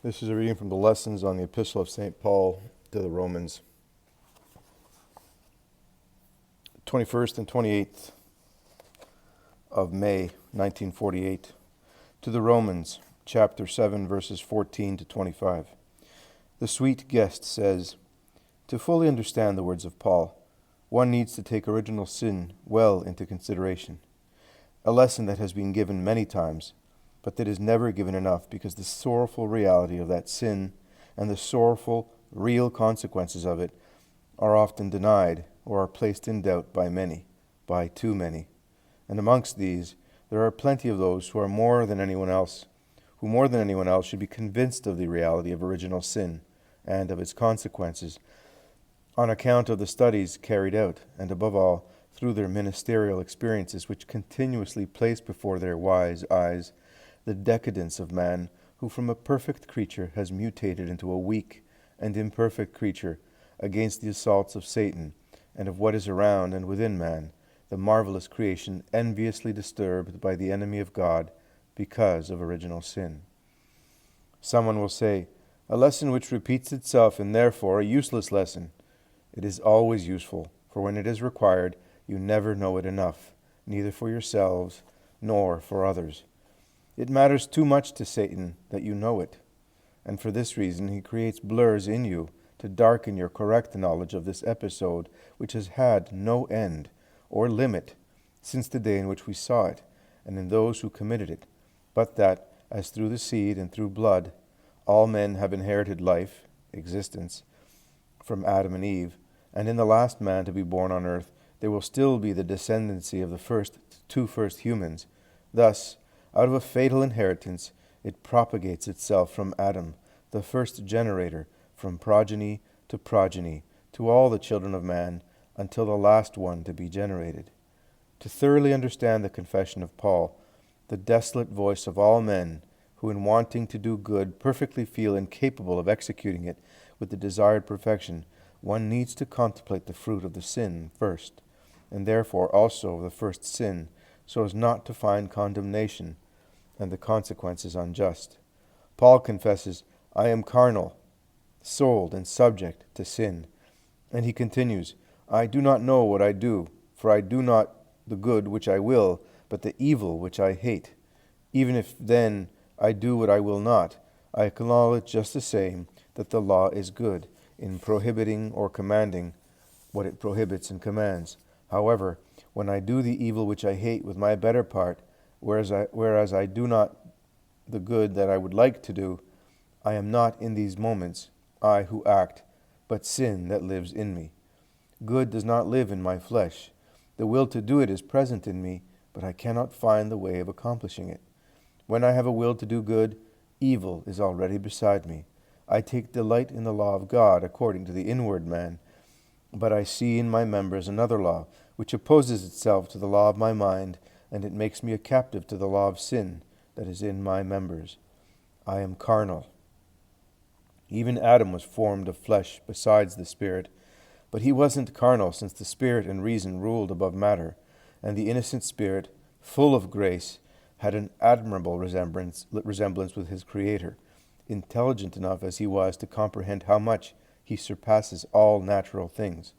This is a reading from the lessons on the Epistle of St. Paul to the Romans. 21st and 28th of May, 1948. To the Romans, chapter 7, verses 14 to 25. The sweet guest says, to fully understand the words of Paul, one needs to take original sin well into consideration. A lesson that has been given many times, but that is never given enough because the sorrowful reality of that sin and the sorrowful, real consequences of it are often denied or are placed in doubt by many, by too many. And amongst these, there are plenty of those who more than anyone else should be convinced of the reality of original sin and of its consequences on account of the studies carried out, and above all, through their ministerial experiences which continuously place before their wise eyes the decadence of man, who from a perfect creature has mutated into a weak and imperfect creature against the assaults of Satan and of what is around and within man, the marvelous creation enviously disturbed by the enemy of God because of original sin. Someone will say, a lesson which repeats itself and therefore a useless lesson. It is always useful, for when it is required, you never know it enough, neither for yourselves nor for others. It matters too much to Satan that you know it, and for this reason he creates blurs in you to darken your correct knowledge of this episode, which has had no end or limit since the day in which we saw it, and in those who committed it, but that, as through the seed and through blood, all men have inherited life, existence, from Adam and Eve, and in the last man to be born on earth, there will still be the descendancy of the two first humans. Thus, out of a fatal inheritance, it propagates itself from Adam, the first generator, from progeny, to all the children of man, until the last one to be generated. To thoroughly understand the confession of Paul, the desolate voice of all men, who in wanting to do good perfectly feel incapable of executing it with the desired perfection, one needs to contemplate the fruit of the sin first, and therefore also of the first sin, so as not to find condemnation and the consequences unjust. Paul confesses, I am carnal, sold and subject to sin. And he continues, I do not know what I do, for I do not the good which I will, but the evil which I hate. Even if then I do what I will not, I acknowledge just the same that the law is good in prohibiting or commanding what it prohibits and commands. However, when I do the evil which I hate with my better part, whereas I do not the good that I would like to do, I am not in these moments I who act, but sin that lives in me. Good does not live in my flesh. The will to do it is present in me, but I cannot find the way of accomplishing it. When I have a will to do good, evil is already beside me. I take delight in the law of God according to the inward man, but I see in my members another law, which opposes itself to the law of my mind, and it makes me a captive to the law of sin that is in my members. I am carnal. Even Adam was formed of flesh besides the spirit, but he wasn't carnal, since the spirit and reason ruled above matter, and the innocent spirit, full of grace, had an admirable resemblance with his Creator, intelligent enough as he was to comprehend how much he surpasses all natural things.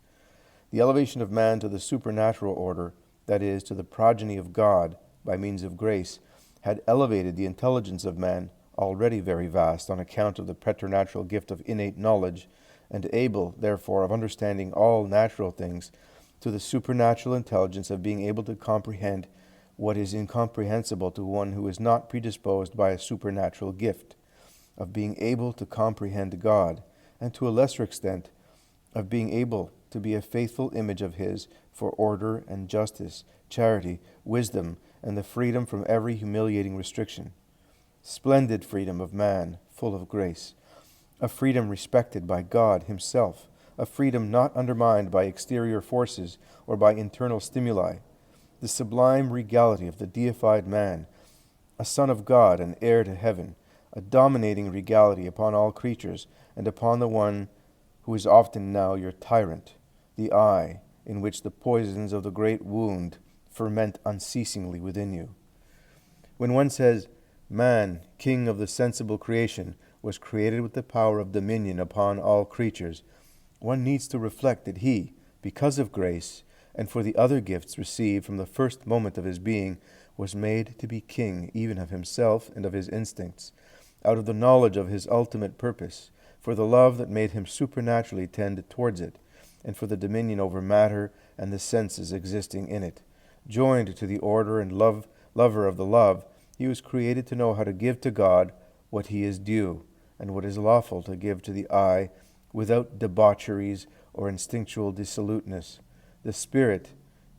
The elevation of man to the supernatural order, that is, to the progeny of God by means of grace, had elevated the intelligence of man, already very vast on account of the preternatural gift of innate knowledge, and able, therefore, of understanding all natural things, to the supernatural intelligence of being able to comprehend what is incomprehensible to one who is not predisposed by a supernatural gift, of being able to comprehend God, and to a lesser extent, of being able to be a faithful image of His for order and justice, charity, wisdom, and the freedom from every humiliating restriction. Splendid freedom of man, full of grace. A freedom respected by God Himself. A freedom not undermined by exterior forces or by internal stimuli. The sublime regality of the deified man, a son of God and heir to heaven, a dominating regality upon all creatures and upon the one who is often now your tyrant, the eye in which the poisons of the great wound ferment unceasingly within you. When one says, man, king of the sensible creation, was created with the power of dominion upon all creatures, one needs to reflect that he, because of grace, and for the other gifts received from the first moment of his being, was made to be king even of himself and of his instincts, out of the knowledge of his ultimate purpose, for the love that made him supernaturally tend towards it, and for the dominion over matter and the senses existing in it. Joined to the order and lover of the love, he was created to know how to give to God what he is due, and what is lawful to give to the eye, without debaucheries or instinctual dissoluteness. The spirit,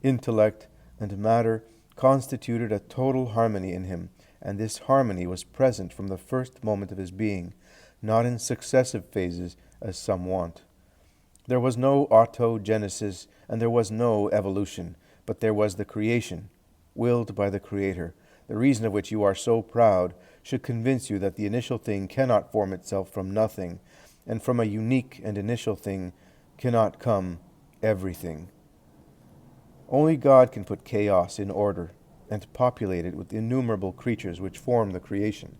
intellect, and matter constituted a total harmony in him, and this harmony was present from the first moment of his being, not in successive phases as some want. There was no autogenesis and there was no evolution, but there was the creation, willed by the Creator. The reason of which you are so proud should convince you that the initial thing cannot form itself from nothing, and from a unique and initial thing cannot come everything. Only God can put chaos in order and populate it with innumerable creatures which form the creation.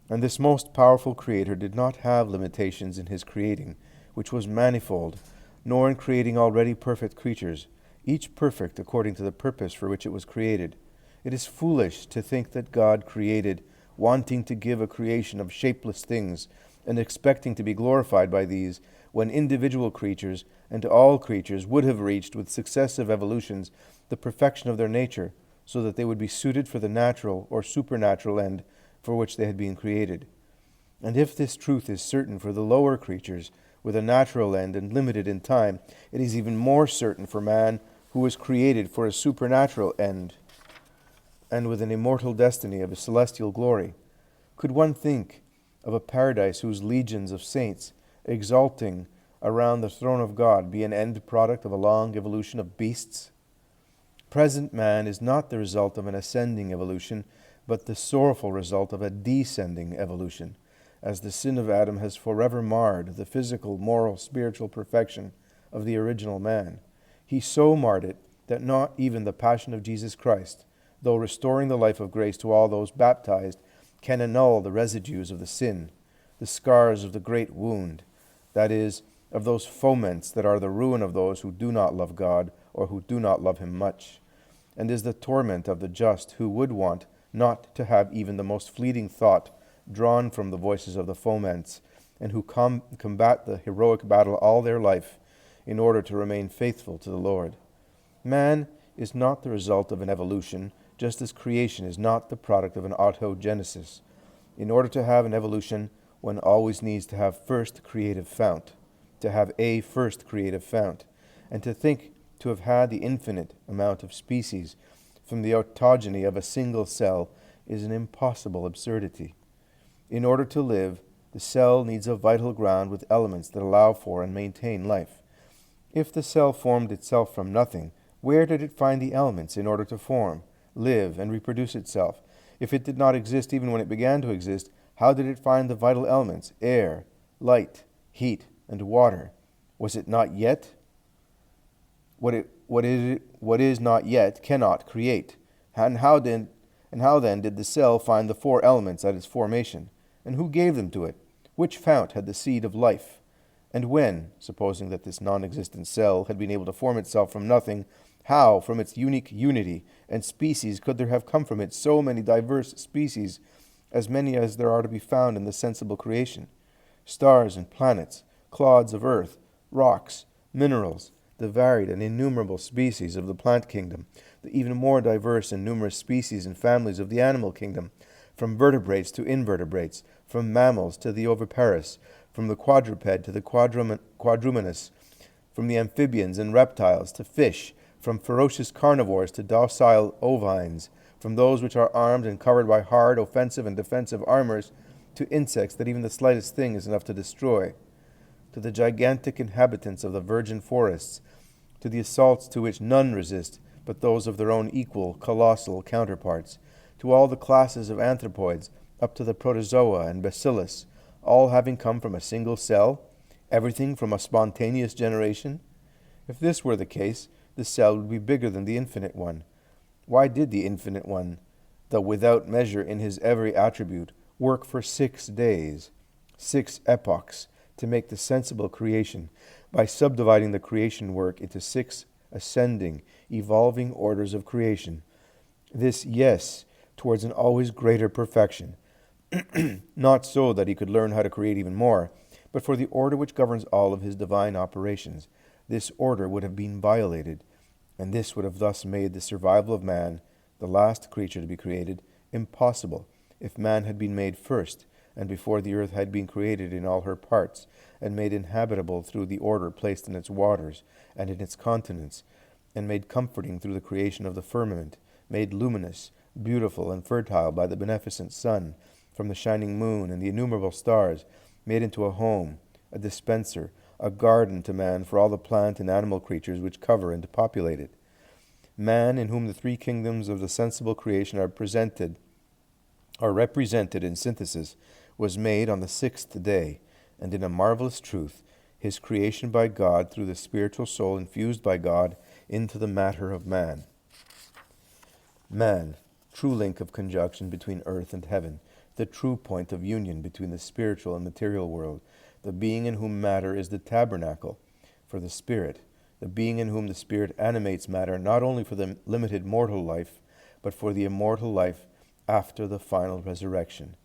And this most powerful Creator did not have limitations in his creating, which was manifold, nor in creating already perfect creatures, each perfect according to the purpose for which it was created. It is foolish to think that God created, wanting to give a creation of shapeless things, and expecting to be glorified by these, when individual creatures and all creatures would have reached with successive evolutions the perfection of their nature, so that they would be suited for the natural or supernatural end for which they had been created. And if this truth is certain for the lower creatures, with a natural end and limited in time, it is even more certain for man, who was created for a supernatural end, and with an immortal destiny of a celestial glory. Could one think of a paradise whose legions of saints, exalting around the throne of God, be an end product of a long evolution of beasts? Present man is not the result of an ascending evolution, but the sorrowful result of a descending evolution, as the sin of Adam has forever marred the physical, moral, spiritual perfection of the original man. He so marred it that not even the passion of Jesus Christ, though restoring the life of grace to all those baptized, can annul the residues of the sin, the scars of the great wound, that is, of those foments that are the ruin of those who do not love God or who do not love him much, and is the torment of the just who would want not to have even the most fleeting thought drawn from the voices of the foments, and who combat the heroic battle all their life in order to remain faithful to the Lord. Man is not the result of an evolution, just as creation is not the product of an autogenesis. In order to have an evolution, one always needs to have first creative fount, to have a first creative fount, and to think to have had the infinite amount of species from the autogeny of a single cell is an impossible absurdity. In order to live, the cell needs a vital ground with elements that allow for and maintain life. If the cell formed itself from nothing, where did it find the elements in order to form, live, and reproduce itself? If it did not exist even when it began to exist, how did it find the vital elements, air, light, heat, and water? Was it not yet? What is not yet cannot create. And how then did the cell find the four elements at its formation? And who gave them to it? Which fount had the seed of life? And when, supposing that this non-existent cell had been able to form itself from nothing, how, from its unique unity and species, could there have come from it so many diverse species, as many as there are to be found in the sensible creation? Stars and planets, clods of earth, rocks, minerals, the varied and innumerable species of the plant kingdom, the even more diverse and numerous species and families of the animal kingdom, from vertebrates to invertebrates, from mammals to the oviparous, from the quadruped to the quadrumanous, from the amphibians and reptiles to fish, from ferocious carnivores to docile ovines, from those which are armed and covered by hard, offensive, and defensive armors, to insects that even the slightest thing is enough to destroy, to the gigantic inhabitants of the virgin forests, to the assaults to which none resist but those of their own equal, colossal counterparts, to all the classes of anthropoids, up to the protozoa and bacillus, all having come from a single cell, everything from a spontaneous generation? If this were the case, the cell would be bigger than the infinite one. Why did the infinite one, though without measure in his every attribute, work for 6 days, 6 epochs to make the sensible creation by subdividing the creation work into 6 ascending, evolving orders of creation. This, yes, towards an always greater perfection. Not so that he could learn how to create even more, but for the order which governs all of his divine operations. This order would have been violated, and this would have thus made the survival of man, the last creature to be created, impossible, if man had been made first, and before the earth had been created in all her parts, and made inhabitable through the order placed in its waters and in its continents, and made comforting through the creation of the firmament, made luminous, beautiful, and fertile by the beneficent sun, from the shining moon and the innumerable stars, made into a home, a dispenser, a garden to man for all the plant and animal creatures which cover and populate it. Man, in whom the 3 kingdoms of the sensible creation are represented in synthesis, was made on the 6th day, and in a marvelous truth, his creation by God through the spiritual soul infused by God into the matter of man. Man, true link of conjunction between earth and heaven, the true point of union between the spiritual and material world, the being in whom matter is the tabernacle for the spirit, the being in whom the spirit animates matter not only for the limited mortal life, but for the immortal life after the final resurrection.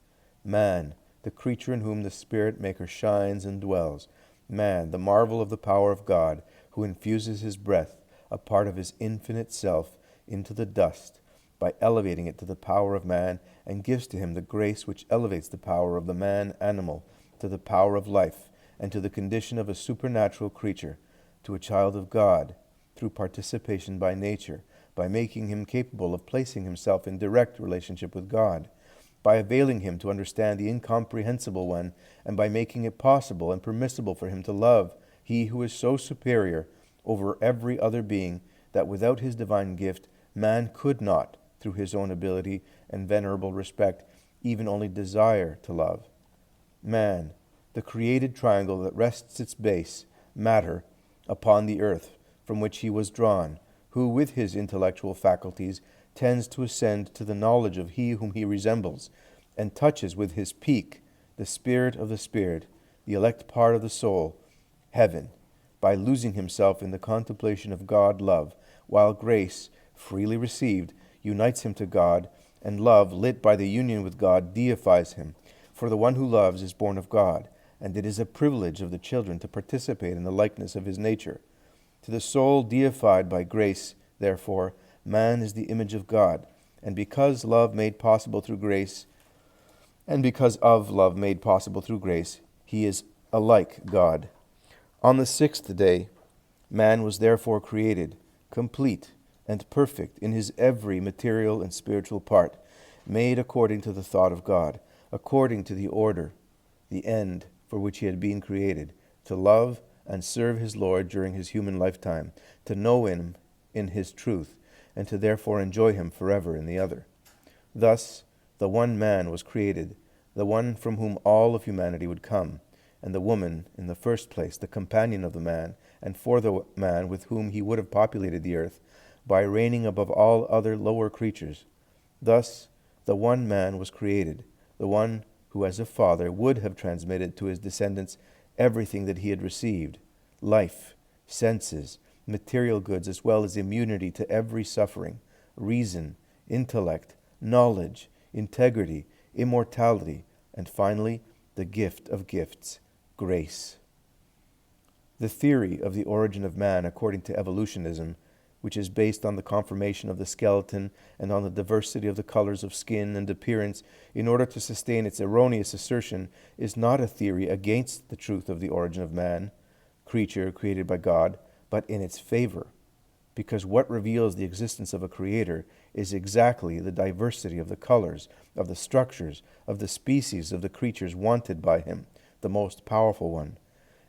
Man, the creature in whom the Spirit Maker shines and dwells. Man, the marvel of the power of God, who infuses his breath, a part of his infinite self, into the dust, by elevating it to the power of man, and gives to him the grace which elevates the power of the man-animal to the power of life, and to the condition of a supernatural creature, to a child of God, through participation by nature, by making him capable of placing himself in direct relationship with God, by availing him to understand the incomprehensible one, and by making it possible and permissible for him to love he who is so superior over every other being that without his divine gift man could not, through his own ability and venerable respect, even only desire to love. Man, the created triangle that rests its base, matter, upon the earth, from which he was drawn, who with his intellectual faculties tends to ascend to the knowledge of he whom he resembles, and touches with his peak the spirit of the Spirit, the elect part of the soul, heaven, by losing himself in the contemplation of God love, while grace, freely received, unites him to God, and love, lit by the union with God, deifies him. For the one who loves is born of God, and it is a privilege of the children to participate in the likeness of his nature. To the soul deified by grace, therefore, man is the image of God, and because of love made possible through grace, he is alike God. On the 6th day, man was therefore created, complete and perfect in his every material and spiritual part, made according to the thought of God, according to the order, the end for which he had been created, to love and serve his Lord during his human lifetime, to know him in his truth, and to therefore enjoy him forever in the other. Thus, the one man was created, the one from whom all of humanity would come, and the woman, in the first place, the companion of the man, and for the man with whom he would have populated the earth, by reigning above all other lower creatures. Thus, the one man was created, the one who as a father would have transmitted to his descendants everything that he had received, life, senses, material goods, as well as immunity to every suffering, reason, intellect, knowledge, integrity, immortality, and finally, the gift of gifts, grace. The theory of the origin of man according to evolutionism, which is based on the conformation of the skeleton and on the diversity of the colors of skin and appearance in order to sustain its erroneous assertion, is not a theory against the truth of the origin of man, creature created by God, but in its favor, because what reveals the existence of a creator is exactly the diversity of the colors, of the structures, of the species of the creatures wanted by him, the most powerful one.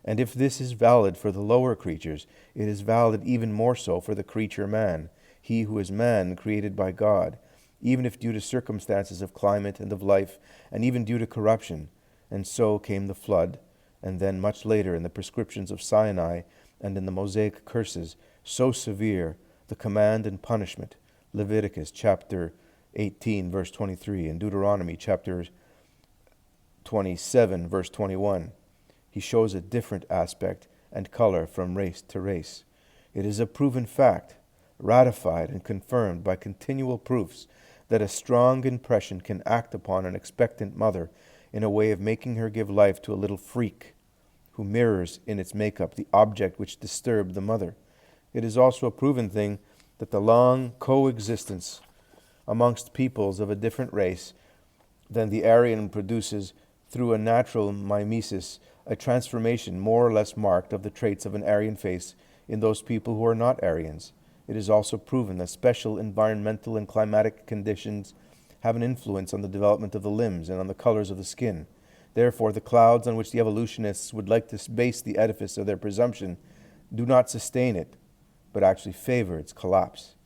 And if this is valid for the lower creatures, it is valid even more so for the creature man, he who is man created by God, even if due to circumstances of climate and of life, and even due to corruption. And so came the flood, and then much later in the prescriptions of Sinai and in the Mosaic curses, so severe, the command and punishment, Leviticus chapter 18, verse 23, and Deuteronomy chapter 27, verse 21. He shows a different aspect and color from race to race. It is a proven fact, ratified and confirmed by continual proofs, that a strong impression can act upon an expectant mother in a way of making her give life to a little freak, who mirrors in its makeup the object which disturbed the mother. It is also a proven thing that the long coexistence amongst peoples of a different race than the Aryan produces, through a natural mimesis, a transformation more or less marked of the traits of an Aryan face in those people who are not Aryans. It is also proven that special environmental and climatic conditions have an influence on the development of the limbs and on the colors of the skin. Therefore, the clouds on which the evolutionists would like to base the edifice of their presumption do not sustain it, but actually favor its collapse.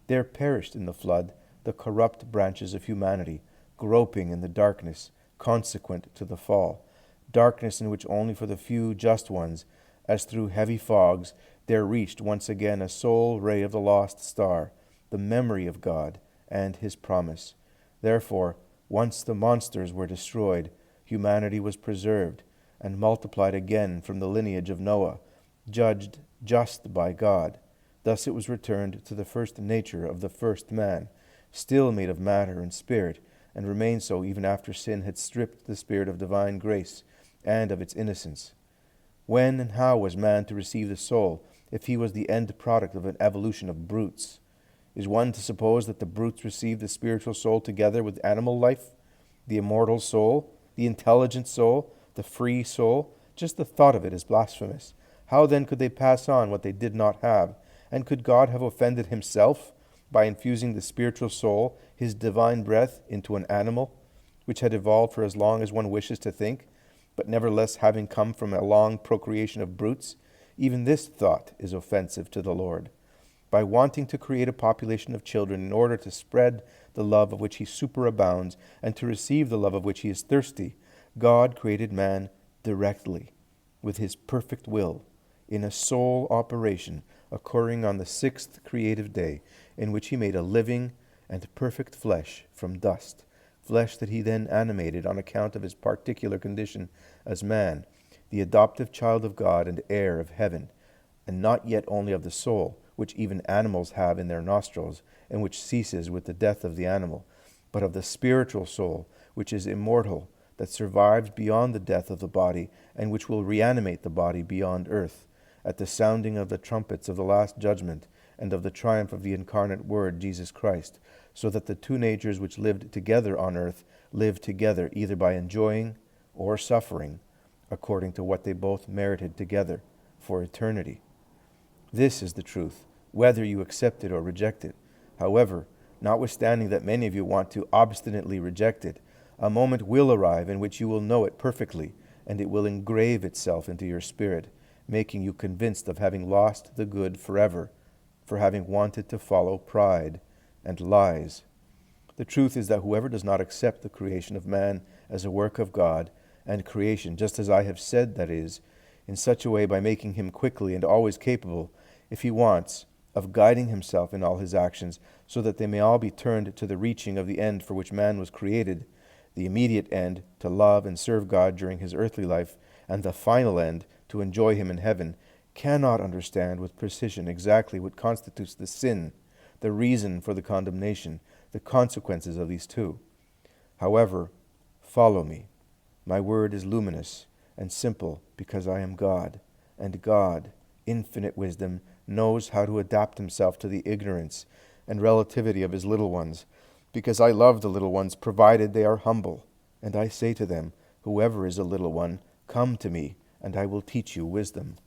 There perished in the flood the corrupt branches of humanity, groping in the darkness consequent to the fall, darkness in which only for the few just ones, as through heavy fogs, there reached once again a sole ray of the lost star, the memory of God and his promise. Therefore, once the monsters were destroyed, humanity was preserved and multiplied again from the lineage of Noah, judged just by God. Thus it was returned to the first nature of the first man, still made of matter and spirit, and remained so even after sin had stripped the spirit of divine grace and of its innocence. When and how was man to receive the soul, if he was the end product of an evolution of brutes? Is one to suppose that the brutes received the spiritual soul together with animal life, the immortal soul, the intelligent soul, the free soul? Just the thought of it is blasphemous. How then could they pass on what they did not have? And could God have offended himself by infusing the spiritual soul, his divine breath, into an animal, which had evolved for as long as one wishes to think, but nevertheless having come from a long procreation of brutes? Even this thought is offensive to the Lord. By wanting to create a population of children in order to spread the love of which he superabounds and to receive the love of which he is thirsty, God created man directly, with his perfect will, in a sole operation occurring on the sixth creative day, in which he made a living and perfect flesh from dust, flesh that he then animated on account of his particular condition as man, the adoptive child of God and heir of heaven, and not yet only of the soul, which even animals have in their nostrils, and which ceases with the death of the animal, but of the spiritual soul, which is immortal, that survives beyond the death of the body, and which will reanimate the body beyond earth, at the sounding of the trumpets of the last judgment, and of the triumph of the incarnate Word, Jesus Christ, so that the two natures which lived together on earth live together either by enjoying or suffering, according to what they both merited together for eternity. This is the truth, whether you accept it or reject it. However, notwithstanding that many of you want to obstinately reject it, a moment will arrive in which you will know it perfectly, and it will engrave itself into your spirit, making you convinced of having lost the good forever, for having wanted to follow pride and lies. The truth is that whoever does not accept the creation of man as a work of God, and creation, just as I have said, that is, in such a way by making him quickly and always capable, if he wants, of guiding himself in all his actions, so that they may all be turned to the reaching of the end for which man was created, the immediate end, to love and serve God during his earthly life, and the final end, to enjoy him in heaven, cannot understand with precision exactly what constitutes the sin, the reason for the condemnation, the consequences of these two. However, follow me. My word is luminous and simple because I am God, and God, infinite wisdom, knows how to adapt himself to the ignorance and relativity of his little ones, because I love the little ones, provided they are humble. And I say to them, whoever is a little one, come to me, and I will teach you wisdom.